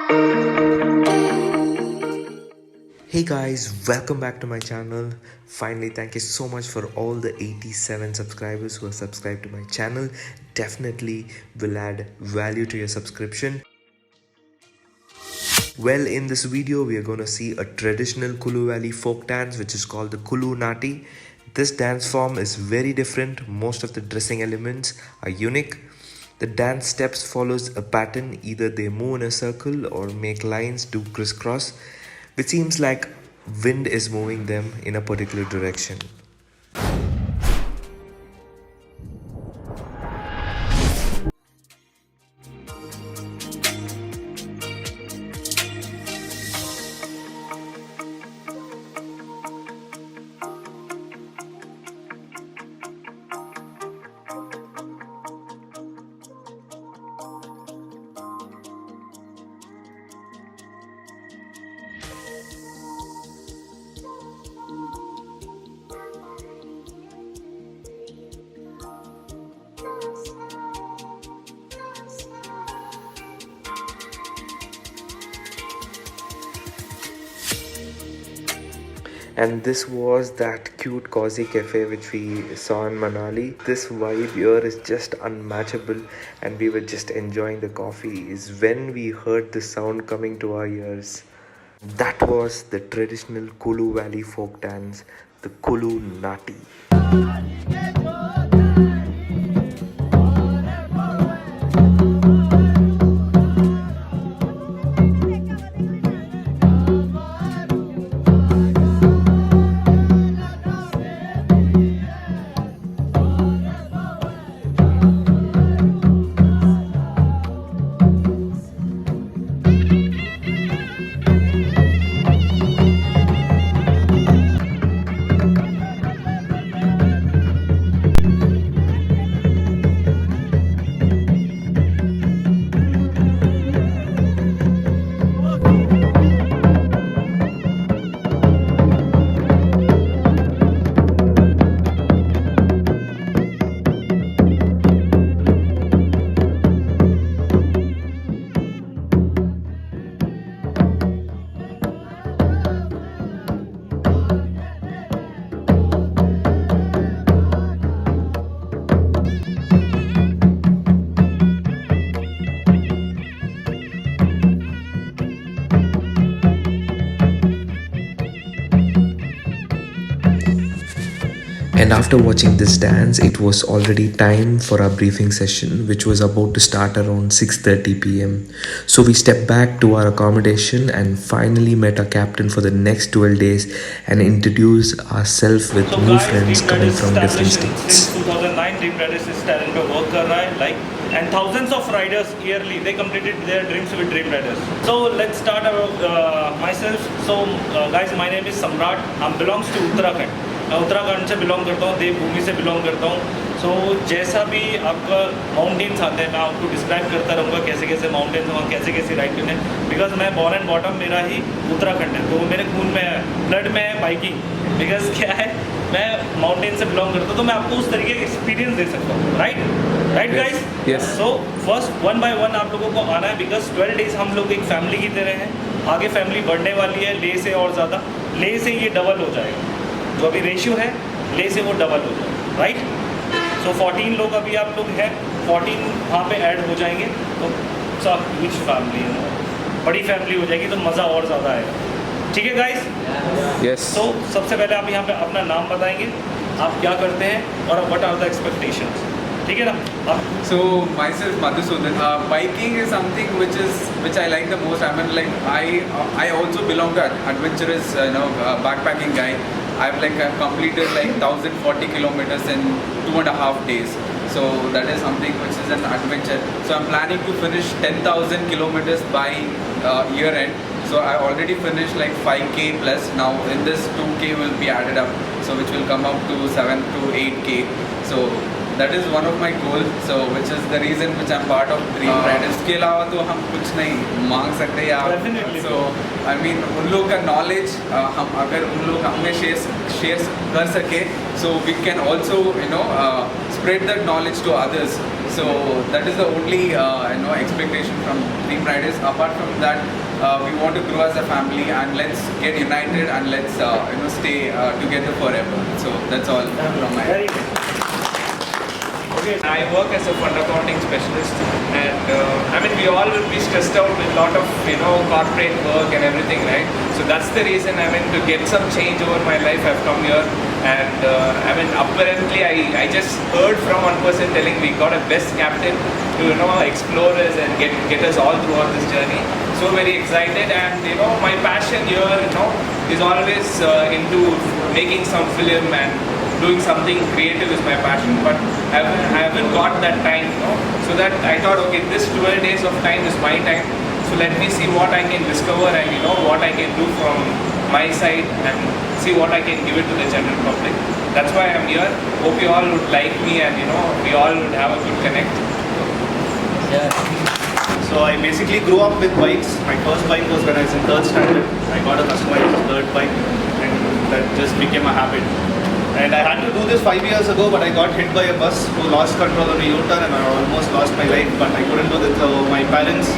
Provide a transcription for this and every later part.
Hey guys, welcome back to my channel. Finally, thank you so much for all the 87 subscribers who are subscribed to my channel. Definitely will add value to your subscription. Well, in this video, we are going to see a traditional Kulu Valley folk dance which is called the Kulu Nati. This dance form is very different. Most of the dressing elements are unique. The dance steps follows a pattern, either they move in a circle or make lines do crisscross, which seems like wind is moving them in a particular direction. And this was that cute cozy cafe which we saw in Manali. This vibe here is just unmatchable, and we were just enjoying the coffee is when we heard the sound coming to our ears. That was the traditional Kulu Valley folk dance, the Kulu Nati. And after watching this dance, it was already time for our briefing session, which was about to start around 6:30 p.m. So we stepped back to our accommodation and finally met our captain for the next 12 days and introduced ourselves with new friends coming from different states. Since 2009, Dream Riders is starting to work and thousands of riders yearly they completed their dreams with Dream Riders. So let's start myself. So guys, my name is Samrat. I belongs to Uttarakhand. मैं उत्तराखंड से belong करता हूँ, देवभूमि से belong करता हूँ. सो जैसा भी आपका माउंटेन्स आते हैं मैं आपको डिस्क्राइब करता रहूँगा कैसे कैसे माउंटेन्स वहाँ कैसे कैसे राइड करने, बिकॉज मैं बॉर्न एंड बॉटम मेरा ही उत्तराखंड है, तो वो मेरे खून में है, ब्लड में है बाइकिंग. बिकॉज क्या है, मैं माउंटेन से बिलोंग करता हूँ तो मैं आपको उस तरीके का एक्सपीरियंस दे सकता हूँ. Right guys. Yes. So first 1 by 1 आप लोगों को आना है, बिकॉज 12 days हम लोग एक फैमिली की तरह हैं. आगे फैमिली बढ़ने वाली है, ले से और ज़्यादा, ले से ये डबल हो जाएगा. जो अभी रेशियो है ले से वो डबल हो जाएगा. राइट. सो 14 लोग अभी आप लोग हैं, 14 वहाँ पे ऐड हो जाएंगे तो सब ह्यूज फैमिली है, बड़ी फैमिली हो जाएगी तो मज़ा और ज़्यादा आएगा. ठीक है गाइस. यस. तो सबसे पहले आप यहाँ पे अपना नाम बताएंगे, आप क्या करते हैं और व्हाट आर द एक्सपेक्टेशंस. ठीक है ना. So myself Madhusudan. Biking is something which I like the most. I mean, like I also belong to adventurous, backpacking guy. I've completed 1040 kilometers in 2.5 days. So that is something which is an adventure. So I'm planning to finish 10,000 kilometers by year end. So I already finished 5k plus. Now in this 2k will be added up, so which will come up to 7 to 8k. So that is one of my goals. So which is the reason which I'm part of Dream Riders. इसके अलावा तो हम कुछ नहीं मांग सकते यार. So I mean उन लोग का knowledge हम अगर उन लोग हमें share कर सके, so we can also spread that knowledge to others. So that is the only expectation from Dream Riders. Apart from that, we want to grow as a family and let's get united and let's stay together forever. So that's all from my end. Okay. I work as a fund accounting specialist, and we all will be stressed out with a lot of corporate work and everything, right? So that's the reason to get some change over my life, I've come here, and apparently I just heard from one person telling we got a best captain to explore us and get us all throughout this journey. So very excited, and my passion here is always into making some film and doing something creative is my passion, but I haven't got that time, so that I thought, okay, this 12 days of time is my time, so let me see what I can discover and what I can do from my side and see what I can give it to the general public. That's why I'm here. Hope you all would like me and we all would have a good connect. Yeah. So I basically grew up with bikes. My first bike was when I was in 3rd standard. I got a customized third bike and that just became a habit. And I had to do this 5 years ago, but I got hit by a bus who lost control on a U-turn and I almost lost my life. But I couldn't do that. So my parents,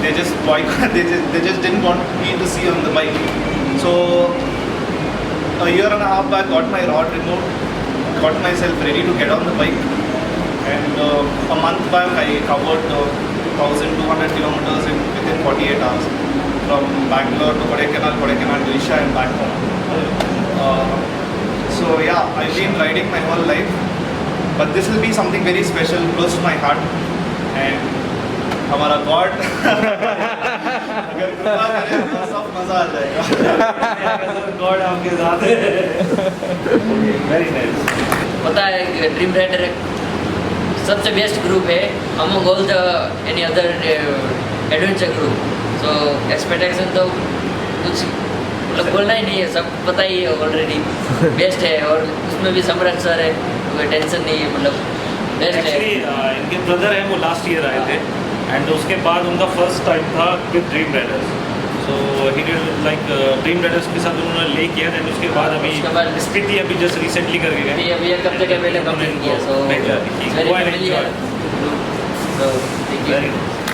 they just didn't want me to see on the bike. So a year and a half back, got my rod removed, got myself ready to get on the bike. And a month back, I covered 1,200 kilometers within 48 hours from Bangalore to Kodaikanal to Isha and back home. So yeah, I've been riding my whole life, but this will be something very special, close to my heart. And हमारा God अगर कृपा करे तो सब मजा आ जाएगा. God आपके साथ है. Very nice. पता है ड्रीम राइडर सबसे बेस्ट ग्रुप है among all the any other adventure group. So expectation तो कुछ बोलना ही नहीं है, सब पता ही है ऑलरेडी. बेस्ट है और उसमें भी सम्राट सर है, कोई टेंशन नहीं है, बेस्ट है. इनके ब्रदर हैं, वो लास्ट ईयर आए थे एंड उसके बाद उनका फर्स्ट टाइम था with dream Riders. So he did like dream Riders के साथ उन्होंने ले किया एंड उसके बाद अभी स्पीति अभी जस्ट रिसेंटली करके गए. अभी एक हफ्ते के पहले कंप्लीट किया. So very familiar. सो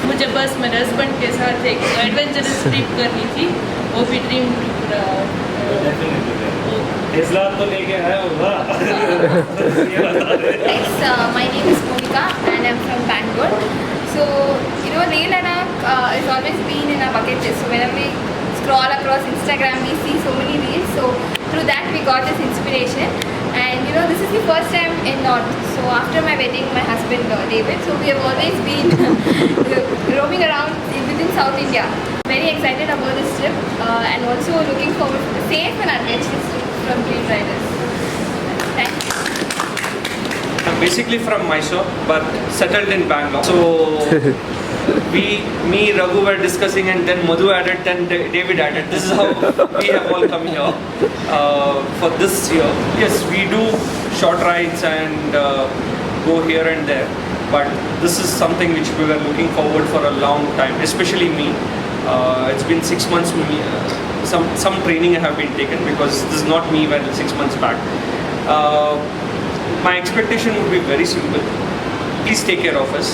मुझे बस मेरे हस्बैंड के साथ एक एडवेंचरस ट्रिप करनी थी, वो भी ड्रीम ट्रिप. टेस्ला तो लेके आया होगा. My name is Monica and I'm from Bangalore. So, Leh Ladakh has always been in our bucket list. So, whenever we scroll across Instagram, we see so many reels. So, through that, we got this inspiration. And, this is the first time in North. So, after my wedding, my husband, David, so we have always been roaming around within South India. Very excited about this trip and also looking forward to the safe and adventurous trip from Dream Riders. Thank you. I'm basically from Mysore, but settled in Bangalore. So me, Raghu were discussing, and then Madhu added, then David added. This is how we have all come here for this year. Yes, we do short rides and go here and there, but this is something which we were looking forward for a long time, especially me. It's been 6 months. Some training I have been taken because this is not me when 6 months back. My expectation would be very simple. Please take care of us.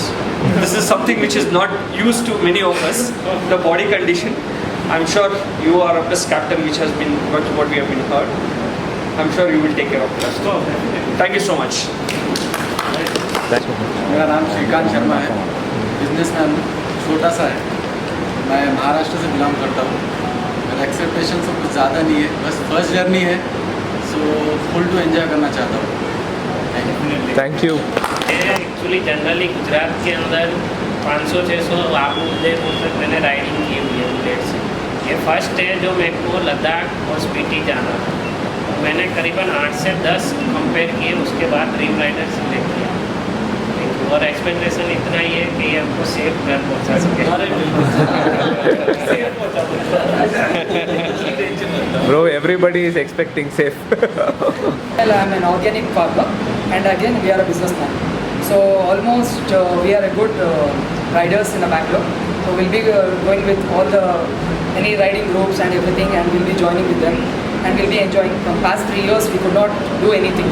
This is something which is not used to many of us. The body condition. I'm sure you are a best captain, which has been what we have been heard. I'm sure you will take care of us. Thank you so much. मेरा नाम श्रीकांत शर्मा है. Businessman छोटा सा है. मैं महाराष्ट्र से belong करता हूँ. मेरा एक्सपेक्टेशन सब कुछ ज़्यादा नहीं है, बस फर्स्ट जर्नी है, सो फुल टू एंजॉय करना चाहता हूँ. Thank you. Actually generally Gujarat के अंदर 500-600 आबू उदयपुर तक मैंने राइडिंग की हुई है बुलेट से. ये फर्स्ट है जो मेरे को लद्दाख और स्पीति जाना था. मैंने करीबन 8 से 10 कंपेयर किए, उसके बाद ड्रीम राइडर सिलेक्ट किया. और एक्सपेक्टेशन इतना ही है कि ये हमको सेफ घर पहुंचा सके. Bro, everybody is expecting safe. Well, I'm an organic farmer and again we are a businessman. So almost we are a good riders in the Bangalore. So we'll be going with all the any riding groups and everything, and we'll be joining with them and we'll be enjoying. From past 3 years we could not do anything.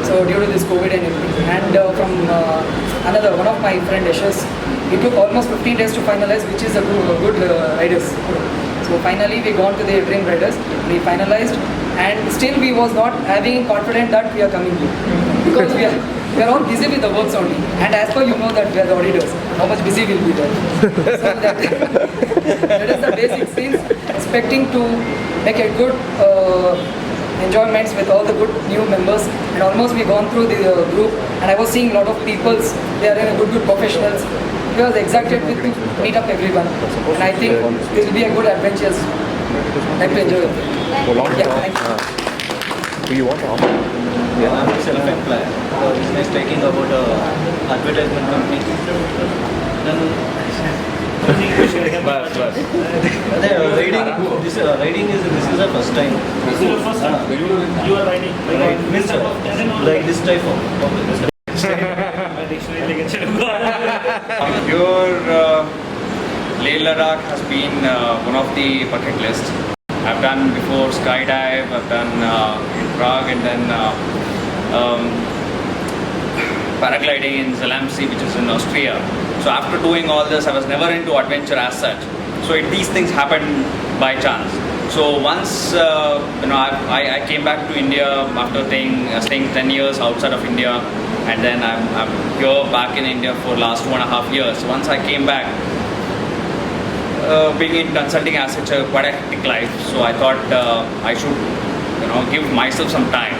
So due to this COVID and everything, and from one of my friend Yashas, it took almost 15 days to finalize, which is a good riders. So finally we gone to the dream riders, we finalized, and still we was not having confidence that we are coming here because we are all busy with the works only. And as per you know that we are the auditors, how much busy we'll be there. So that is the basic things. Expecting to make a good enjoyments with all the good new members, and almost we gone through the group, and I was seeing a lot of peoples. They are in a good professionals. We was excited to meet up everyone, and I think it will be a good adventure. Like to enjoy it. Yeah, thank you. Do you want to offer? Yeah, I'm a self-employed. Business taking about a advertisement company. Then riding is this is the first time. This is the first time you are riding. Like this type of. Your Leh Ladakh has been one of the bucket list. I've done before skydive, I've done in Prague, and then paragliding in Zelensky, which is in Austria. So after doing all this, I was never into adventure as such. So these things happened by chance. So once I came back to India after staying 10 years outside of India, and then I'm here back in India for last 1.5 years. Once I came back, being in consulting as such a quite a hectic life, so I thought I should give myself some time.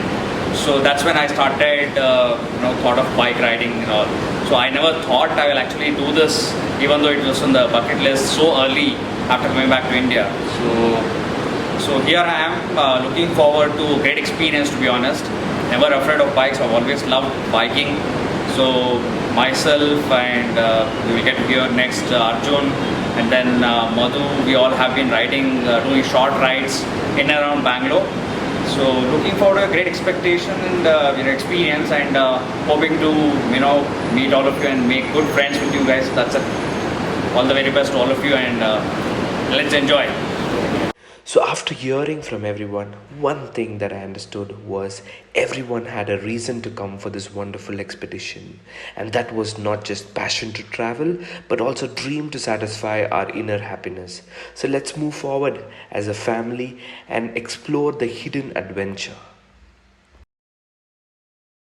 So that's when I started thought of bike riding and all. So I never thought I will actually do this, even though it was on the bucket list so early after coming back to India. So here I am looking forward to a great experience, to be honest. Never afraid of bikes. I've always loved biking. So myself and we will get to hear next Arjun and then Madhu. We all have been riding, doing short rides in and around Bangalore. So looking forward to a great expectation and experience, and hoping to meet all of you and make good friends with you guys. That's it. All the very best to all of you, and let's enjoy. So after hearing from everyone, one thing that I understood was everyone had a reason to come for this wonderful expedition. And that was not just passion to travel, but also dream to satisfy our inner happiness. So let's move forward as a family and explore the hidden adventure.